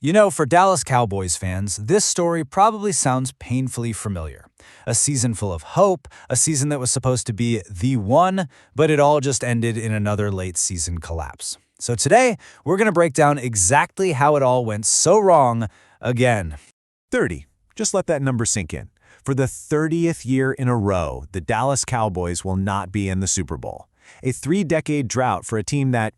You know, for Dallas Cowboys fans, this story probably sounds painfully familiar. A season full of hope, a season that was supposed to be the one, but it all just ended in another late season collapse. So today, we're going to break down exactly how it all went so wrong again. 30. Just let that number sink in. For the 30th year in a row, the Dallas Cowboys will not be in the Super Bowl. A 3-decade drought for a team that,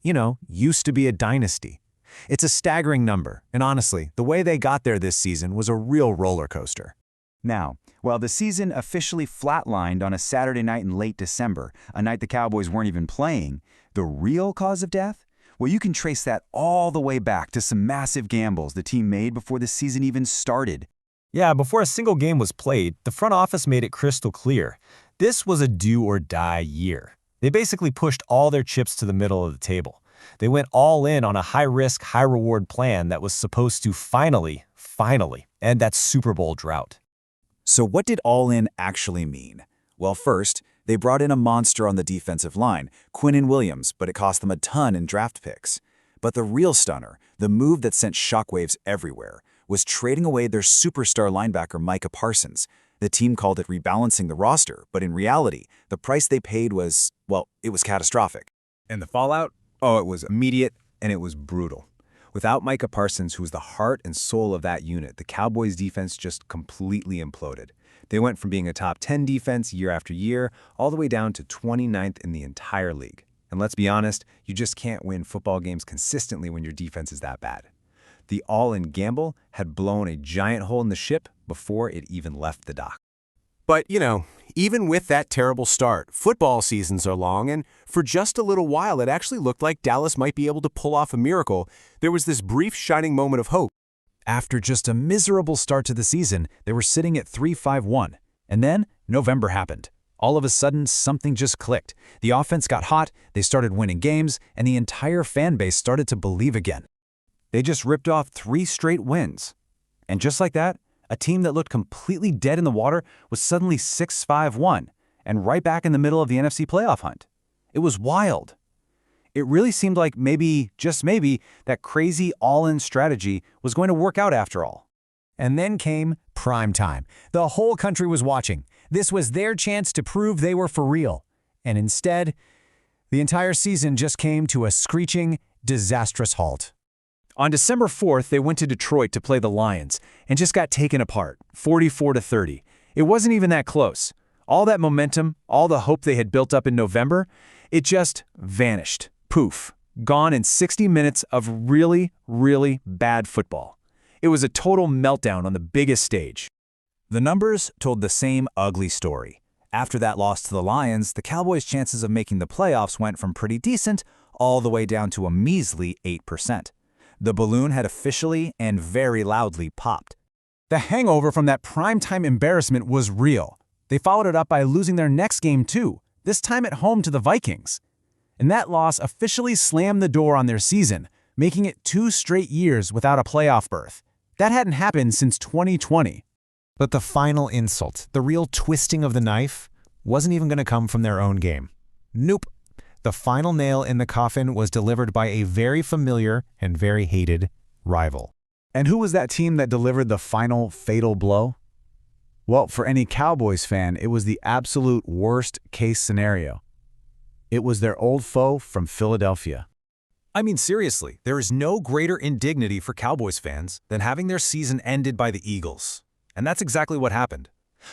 used to be a dynasty. It's a staggering number, and honestly, the way they got there this season was a real roller coaster. Now, while the season officially flatlined on a Saturday night in late December, a night the Cowboys weren't even playing, the real cause of death? Well, you can trace that all the way back to some massive gambles the team made before the season even started. Yeah, before a single game was played, the front office made it crystal clear. This was a do-or-die year. They basically pushed all their chips to the middle of the table. They went all in on a high-risk, high-reward plan that was supposed to finally end that Super Bowl drought. So what did all in actually mean? Well, first, they brought in a monster on the defensive line, Quinnen Williams, but it cost them a ton in draft picks. But the real stunner, the move that sent shockwaves everywhere, was trading away their superstar linebacker Micah Parsons. The team called it rebalancing the roster, but in reality, the price they paid was, well, it was catastrophic. And the fallout? Oh, it was immediate and it was brutal. Without Micah Parsons, who was the heart and soul of that unit, the Cowboys' defense just completely imploded. They went from being a top 10 defense year after year, all the way down to 29th in the entire league. And let's be honest, you just can't win football games consistently when your defense is that bad. The all-in gamble had blown a giant hole in the ship before it even left the dock. But, even with that terrible start, football seasons are long, and for just a little while it actually looked like Dallas might be able to pull off a miracle. There was this brief shining moment of hope. After just a miserable start to the season, they were sitting at 3-5-1. And then November happened. All of a sudden, something just clicked. The offense got hot, they started winning games, and the entire fan base started to believe again. They just ripped off 3 straight wins. And just like that, a team that looked completely dead in the water was suddenly 6-5-1 and right back in the middle of the NFC playoff hunt. It was wild. It really seemed like maybe, just maybe, that crazy all-in strategy was going to work out after all. And then came prime time. The whole country was watching. This was their chance to prove they were for real. And instead, the entire season just came to a screeching, disastrous halt. On December 4th, they went to Detroit to play the Lions and just got taken apart, 44-30. It wasn't even that close. All that momentum, all the hope they had built up in November, it just vanished. Poof. Gone in 60 minutes of really, really bad football. It was a total meltdown on the biggest stage. The numbers told the same ugly story. After that loss to the Lions, the Cowboys' chances of making the playoffs went from pretty decent all the way down to a measly 8%. The balloon had officially and very loudly popped. The hangover from that primetime embarrassment was real. They followed it up by losing their next game too, this time at home to the Vikings. And that loss officially slammed the door on their season, making it 2 straight years without a playoff berth. That hadn't happened since 2020. But the final insult, the real twisting of the knife, wasn't even going to come from their own game. Nope. The final nail in the coffin was delivered by a very familiar and very hated rival. And who was that team that delivered the final fatal blow? Well, for any Cowboys fan, it was the absolute worst-case scenario. It was their old foe from Philadelphia. I mean, seriously, there is no greater indignity for Cowboys fans than having their season ended by the Eagles. And that's exactly what happened.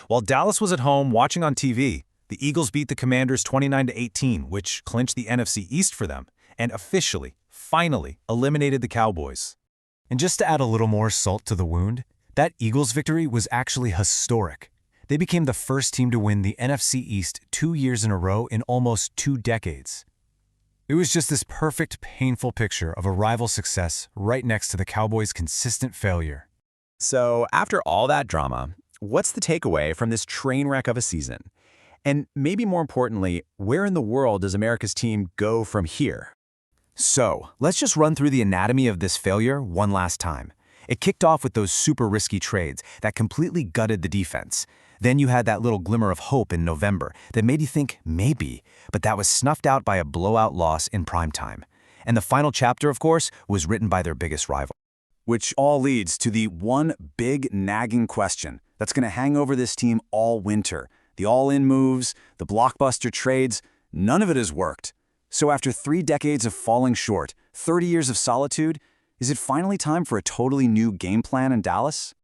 While Dallas was at home watching on TV, the Eagles beat the Commanders 29-18, which clinched the NFC East for them, and officially, finally, eliminated the Cowboys. And just to add a little more salt to the wound, that Eagles victory was actually historic. They became the first team to win the NFC East 2 years in a row in almost 2 decades. It was just this perfect, painful picture of a rival success right next to the Cowboys' consistent failure. So after all that drama, what's the takeaway from this train wreck of a season? And maybe more importantly, where in the world does America's team go from here? So, let's just run through the anatomy of this failure one last time. It kicked off with those super risky trades that completely gutted the defense. Then you had that little glimmer of hope in November that made you think maybe, but that was snuffed out by a blowout loss in primetime. And the final chapter, of course, was written by their biggest rival. Which all leads to the one big nagging question that's going to hang over this team all winter. The all-in moves, the blockbuster trades, none of it has worked. So after 3 decades of falling short, 30 years of solitude, is it finally time for a totally new game plan in Dallas?